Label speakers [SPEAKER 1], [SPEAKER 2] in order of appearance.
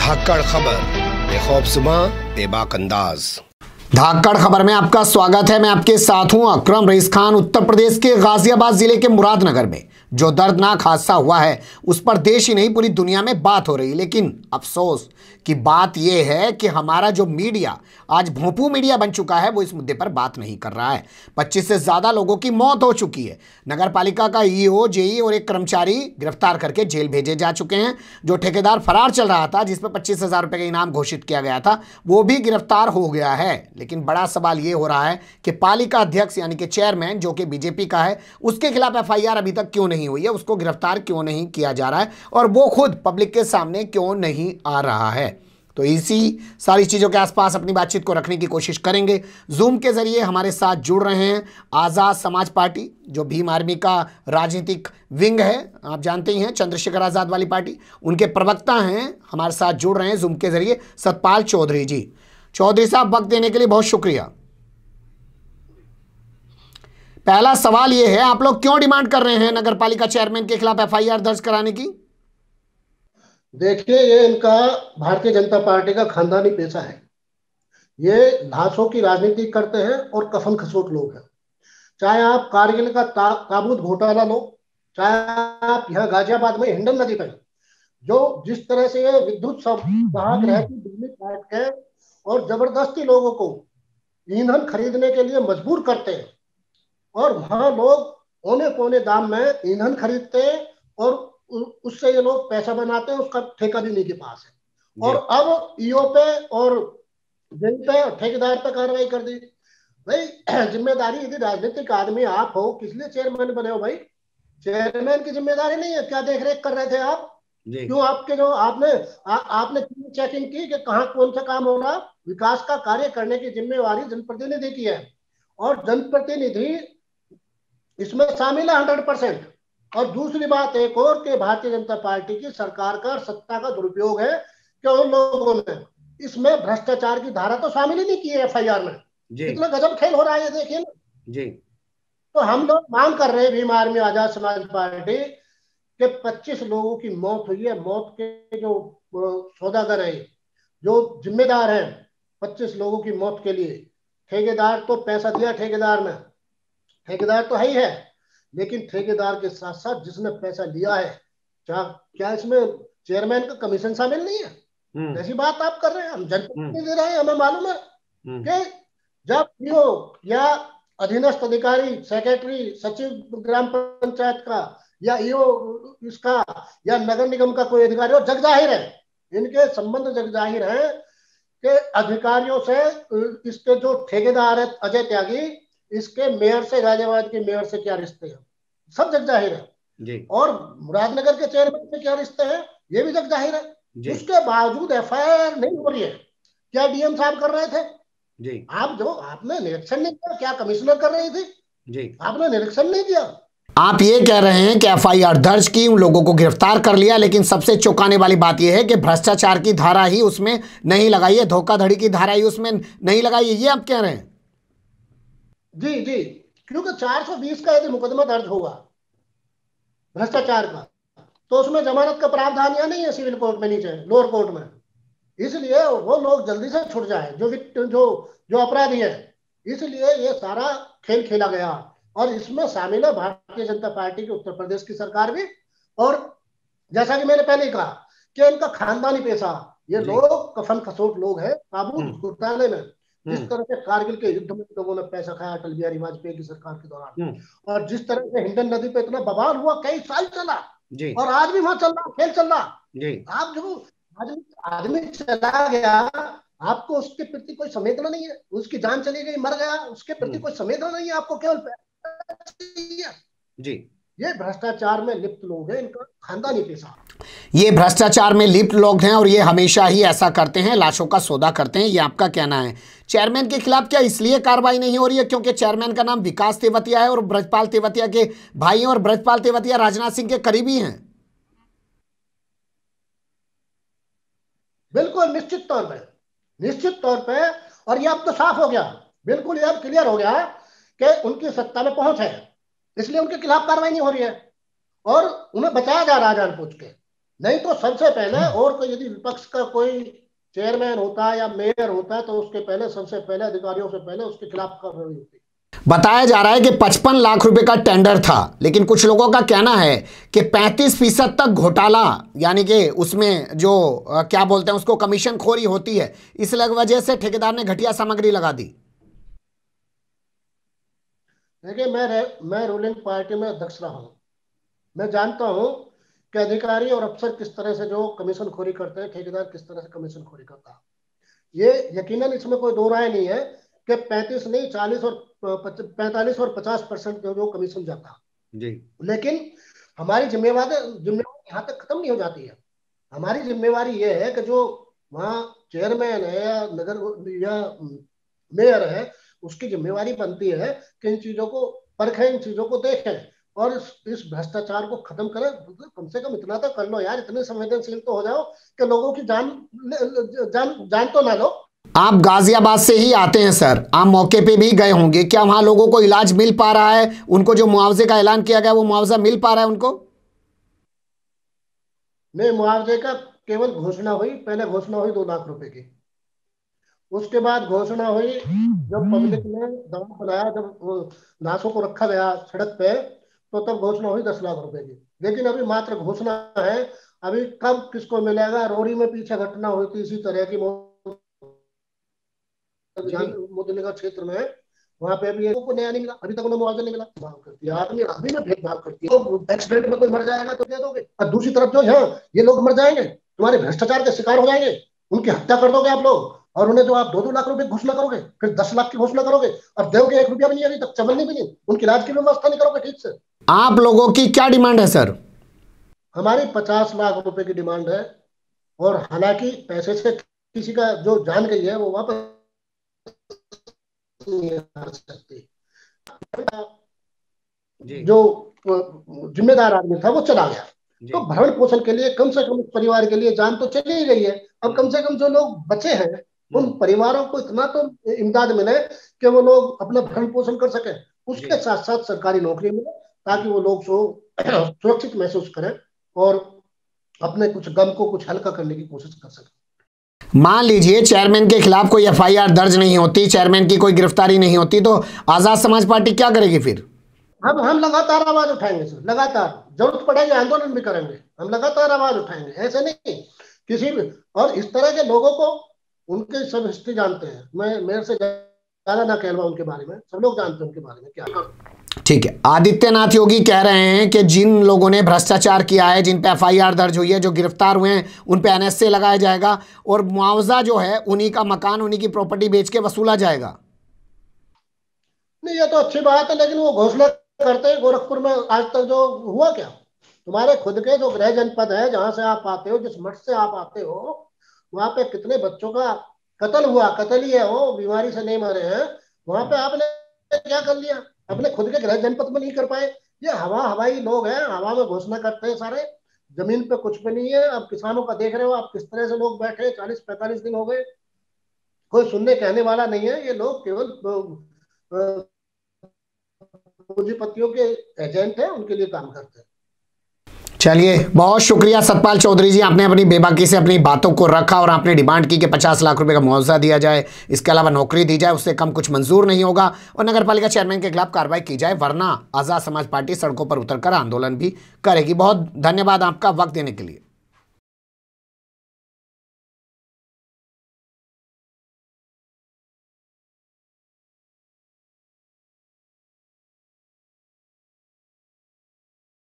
[SPEAKER 1] धाकड़ खबर, बेखौफसुमा बेबाक अंदाज।
[SPEAKER 2] धाकड़ खबर में आपका स्वागत है। मैं आपके साथ हूं अकरम रईस खान। उत्तर प्रदेश के गाजियाबाद जिले के मुरादनगर में जो दर्दनाक हादसा हुआ है उस पर देश ही नहीं पूरी दुनिया में बात हो रही है। लेकिन अफसोस की बात यह है कि हमारा जो मीडिया आज भोंपू मीडिया बन चुका है वो इस मुद्दे पर बात नहीं कर रहा है। 25 से ज्यादा लोगों की मौत हो चुकी है। नगर पालिका का ईओ, जेई और एक कर्मचारी गिरफ्तार करके जेल भेजे जा चुके हैं। जो ठेकेदार फरार चल रहा था, जिस पर 25,000 रुपए का इनाम घोषित किया गया था, वो भी गिरफ्तार हो गया है। लेकिन बड़ा सवाल ये हो रहा है कि पालिका अध्यक्ष यानी कि चेयरमैन जो कि बीजेपी का है, उसके खिलाफ एफआईआर अभी तक क्यों नहीं हुई है, उसको गिरफ्तार क्यों नहीं किया जा रहा है और वो खुद पब्लिक के सामने क्यों नहीं आ रहा है। तो इसी सारी चीज़ों के आसपास अपनी बातचीत को रखने की कोशिश करेंगे। जूम के जरिए हमारे साथ जुड़ रहे हैं आज़ाद समाज पार्टी, जो भीम आर्मी का राजनीतिक विंग है, आप जानते ही हैं, चंद्रशेखर आज़ाद वाली पार्टी, उनके प्रवक्ता हैं, हमारे साथ जुड़ रहे हैं जूम के जरिए सतपाल चौधरी जी। चौधरी साहब, वक्त देने के लिए बहुत शुक्रिया। पहला सवाल यह है, आप लोग क्यों डिमांड कर रहे हैं नगर पालिका चेयरमैन के खिलाफ एफआईआर दर्ज कराने की?
[SPEAKER 3] देखिए, ये इनका भारतीय जनता पार्टी का खानदानी पेशा है। ये लाशों की राजनीति करते हैं और कफन खसोट लोग हैं। चाहे आप कारगिल का ताबूत घोटाला लो, चाहे आप यहाँ गाजियाबाद में हिंडन नदी पर जो जिस तरह से ये विद्युत वाहक रह की बिजली काट के और जबरदस्ती लोगों को ईंधन खरीदने के लिए मजबूर करते हैं और वहां लोग औने पौने दाम में ईंधन खरीदते हैं और उससे ये लोग पैसा बनाते हैं, उसका ठेका भी नहीं के पास है। और अब ईओ पे और जिन पे ठेकेदार पे कार्रवाई कर दी। भाई जिम्मेदारी, यदि राजनीतिक आदमी आप हो, किस लिए चेयरमैन बने हो? भाई चेयरमैन की जिम्मेदारी नहीं है? क्या देख रेख कर रहे थे आप? क्यों आपके जो आपने चेकिंग की कि कहाँ कौन सा काम हो रहा? विकास का कार्य करने की जिम्मेवारी जनप्रतिनिधि की है और जनप्रतिनिधि इसमें शामिल है 100%। और दूसरी बात एक और कि भारतीय जनता पार्टी की सरकार का सत्ता का दुरुपयोग है कि उन लोगों ने इसमें भ्रष्टाचार की धारा तो शामिल ही नहीं की है एफआईआर में। कितना गजब खेल हो रहा है ये देखिए ना जी। तो हम लोग मांग कर रहे हैं, भीम आर्मी आजाद समाज पार्टी के 25 लोगों की मौत हुई है। मौत के जो सौदागर है, जो जिम्मेदार है 25 लोगों की मौत के लिए, ठेकेदार तो पैसा दिया, ठेकेदार तो है ही है, लेकिन ठेकेदार के साथ साथ जिसने पैसा लिया है, क्या इसमें चेयरमैन का कमीशन शामिल नहीं है? ऐसी बात आप कर रहे हैं। हम जनप्रतिनिधि दे रहे हैं, हमें मालूम है कि जब ईओ या अधीनस्थ अधिकारी, सेक्रेटरी, सचिव ग्राम पंचायत का या ईओ इसका या नगर निगम का कोई अधिकारी हो, जग जाहिर है, इनके संबंध जग जाहिर है कि अधिकारियों से इसके जो ठेकेदार है अजय त्यागी, इसके मेयर से, गाजियाबाद के मेयर से क्या रिश्ते हैं, सब जग जाहिर है जी। और मुरादनगर के चेयरमैन से क्या रिश्ते हैं, ये भी जग जाहिर है जी। उसके बावजूद एफआईआर नहीं हो रही है। क्या डीएम साहब कर रहे थे जी? आपने निरीक्षण नहीं किया? क्या कमिश्नर कर रही थी जी? आपने निरीक्षण नहीं किया?
[SPEAKER 2] आप ये कह रहे हैं कि एफआईआर दर्ज की, उन लोगों को गिरफ्तार कर लिया, लेकिन सबसे चौंकाने वाली बात यह है कि भ्रष्टाचार की धारा ही उसमें नहीं लगाई है, धोखाधड़ी की धारा ही उसमें नहीं लगाई है, ये आप कह रहे हैं?
[SPEAKER 3] जी जी, क्योंकि 420 का यदि मुकदमा दर्ज होगा भ्रष्टाचार का, तो उसमें जमानत का प्रावधान या नहीं है सिविल कोर्ट में, नीचे लोअर कोर्ट में। इसलिए वो लोग जल्दी से छूट जाए जो जो अपराधी है। इसलिए ये सारा खेल खेला गया और इसमें शामिल है भारतीय जनता पार्टी की उत्तर प्रदेश की सरकार भी। और जैसा कि मैंने पहले कहा कि इनका खानदानी पेशा, ये लोग कफन खसोट लोग हैं। ताबूत घोटाले में जिस तरह से कारगिल के युद्ध में लोगों ने पैसा खाया अटल बिहारी वाजपेयी की सरकार के दौरान, और जिस तरह से हिंडन नदी पे इतना बवाल हुआ, कई साल चला और आज भी वहां चल रहा, खेल चल रहा। आप जो आदमी चला गया, आपको उसके प्रति कोई संवेदना नहीं है। उसकी जान चली गई, मर गया, उसके प्रति कोई संवेदना नहीं है, आपको केवल पैसा जी। ये भ्रष्टाचार में लिप्त लोग हैं, इनका खानदानी पेशा।
[SPEAKER 2] ये भ्रष्टाचार में लिप्त लोग हैं और ये हमेशा ही ऐसा करते हैं, लाशों का सौदा करते हैं, ये आपका कहना है। चेयरमैन के खिलाफ क्या इसलिए कार्रवाई नहीं हो रही है क्योंकि चेयरमैन का नाम विकास तेवतिया है और ब्रजपाल तेवतिया के भाई हैं और ब्रजपाल तेवतिया राजनाथ सिंह के करीबी हैं?
[SPEAKER 3] बिल्कुल निश्चित तौर पे। और ये अब तो साफ हो गया, बिल्कुल ये अब क्लियर हो गया कि उनकी सत्ता में पहुंच है, इसलिए उनके खिलाफ कार्रवाई नहीं हो रही है और उन्हें बचाया जा रहा है जानबूझ के। नहीं तो सबसे पहले, और कोई यदि विपक्ष का कोई चेयरमैन होता है या मेयर होता है तो उसके पहले, सबसे पहले अधिकारियों से पहले उसके खिलाफ कार्रवाई होती है।
[SPEAKER 2] बताया जा रहा है कि 55 लाख रुपए का टेंडर था, लेकिन कुछ लोगों का कहना है कि 35% तक घोटाला, यानी कि उसमें जो क्या बोलते हैं उसको, कमीशन खोरी होती है, इस वजह से ठेकेदार ने घटिया सामग्री लगा दी।
[SPEAKER 3] देखिए, मैं रूलिंग पार्टी में अध्यक्ष रहा हूँ। मैं जानता हूँ कि अधिकारी और अफसर किस तरह से जो कमीशन खोरी करते हैं, ठेकेदार किस तरह से कमीशन खोरी करता है। ये यकीनन इसमें कोई दो राय नहीं है कि 35 नहीं, 40 और 45 और 50% जो कमीशन जाता
[SPEAKER 2] जी।
[SPEAKER 3] लेकिन हमारी जिम्मेवारी यहाँ तक खत्म नहीं हो जाती है। हमारी जिम्मेवारी ये है कि जो वहाँ चेयरमैन है या नगर या मेयर है, उसकी जिम्मेवारी बनती है कि इन चीजों को परखें, इन चीजों को देखें और इस भ्रष्टाचार को खत्म करें। कम से कम इतना तो कर लो यार, इतने संवेदनशील तो हो जाओ कि लोगों की जान तो ना लो।
[SPEAKER 2] आप गाजियाबाद से ही आते हैं सर, आप मौके पे भी गए होंगे, क्या वहां लोगों को इलाज मिल पा रहा है? उनको जो मुआवजे का ऐलान किया गया वो मुआवजा मिल पा रहा है उनको?
[SPEAKER 3] नहीं, मुआवजे का केवल घोषणा हुई। पहले घोषणा हुई 2 लाख रुपए की, उसके बाद घोषणा हुई जब पब्लिक ने दबाव बनाया, जब लाशों को रखा गया सड़क पे, तो तब घोषणा हुई 10 लाख रुपए की। लेकिन अभी मात्र घोषणा है। अभी कब किसको मिलेगा? रोहरी में पीछे घटना हुई थी इसी तरह की, मोदीनगर क्षेत्र में, वहां पे भी को नया नहीं मिला, अभी तक उन्हें मुआवजा नहीं मिला। भेदभाव करती है आदमी, आदमी में भेदभाव करती है। तो एक्सीडेंट में कोई मर जाएगा तो दे दोगे, और दूसरी तरफ जो है ये लोग मर जाएंगे, तुम्हारे भ्रष्टाचार के शिकार हो जाएंगे, उनकी हत्या कर दोगे आप लोग, और उन्हें जो आप 2-2 लाख रुपए घोषणा करोगे, फिर 10 लाख की घोषणा करोगे, और दोगे 1 रुपया भी नहीं, अभी तक चवन नहीं मिली, उनकी इलाज की व्यवस्था नहीं करोगे ठीक से।
[SPEAKER 2] आप लोगों की क्या डिमांड है सर?
[SPEAKER 3] हमारी 50 लाख रुपए की डिमांड है, और हालांकि पैसे से किसी का जो जान गई है वो वापस नहीं आ सकती। जो जिम्मेदार आदमी था वो चला गया, तो भरण पोषण के लिए कम से कम परिवार के लिए जान तो चली ही गई है। अब कम से कम जो लोग बचे हैं उन परिवारों को इतना तो इमदाद मिले कि वो लोग अपना भरण पोषण कर सके, उसके साथ साथ सरकारी नौकरी मिले, ताकि वो लोग सुरक्षित महसूस करें और अपने कुछ गम को कुछ हल्का करने की कोशिश कर सकें।
[SPEAKER 2] मान लीजिए चेयरमैन के खिलाफ कोई एफआईआर दर्ज नहीं होती, चेयरमैन की कोई गिरफ्तारी नहीं होती, तो आजाद समाज पार्टी क्या करेगी फिर?
[SPEAKER 3] हम लगातार आवाज उठाएंगे सर, लगातार जरूरत पड़ेगी आंदोलन भी करेंगे, हम लगातार आवाज उठाएंगे, ऐसे नहीं किसी भी। और इस तरह के लोगों को उनके सब हिस्ट्री जानते हैं, मैं मेरे से ज्यादा ना कहलवा उनके बारे में, सब लोग जानते हैं उनके बारे में क्या।
[SPEAKER 2] ठीक है, आदित्यनाथ योगी कह रहे हैं कि जिन लोगों ने भ्रष्टाचार किया है, जिन पे एफआईआर दर्ज हुई है, जो गिरफ्तार हुए हैं, उन पे एनएसए लगाया जाएगा और मुआवजा जो है उन्हीं का मकान, उन्हीं की प्रॉपर्टी बेच के वसूला जाएगा।
[SPEAKER 3] नहीं, ये तो अच्छी बात है, लेकिन वो घोषणा करते हैं गोरखपुर में आज तक जो हुआ क्या? तुम्हारे खुद के जो गृह जनपद है, जहां से आप आते हो, जिस मठ से आप आते हो, वहां पे कितने बच्चों का कत्ल हुआ? कत्ल ही है, वो बीमारी से नहीं मरे हैं। वहां पे आपने क्या कर लिया? अपने खुद के गृह जनपद में नहीं कर पाए। ये हवाई लोग हैं, हवा में घोषणा करते हैं सारे, जमीन पे कुछ भी नहीं है। अब किसानों का देख रहे हो आप किस तरह से लोग बैठे, 40-45 दिन हो गए, कोई सुनने कहने वाला नहीं है। ये लोग केवल पूंजीपतियों के एजेंट हैं, उनके लिए काम करते हैं।
[SPEAKER 2] चलिए, बहुत शुक्रिया सतपाल चौधरी जी, आपने अपनी बेबाकी से अपनी बातों को रखा और आपने डिमांड की कि 50 लाख रुपए का मुआवजा दिया जाए, इसके अलावा नौकरी दी जाए, उससे कम कुछ मंजूर नहीं होगा और नगर पालिका चेयरमैन के खिलाफ कार्रवाई की जाए, वरना आजाद समाज पार्टी सड़कों पर उतरकर आंदोलन भी करेगी। बहुत धन्यवाद आपका वक्त देने के लिए।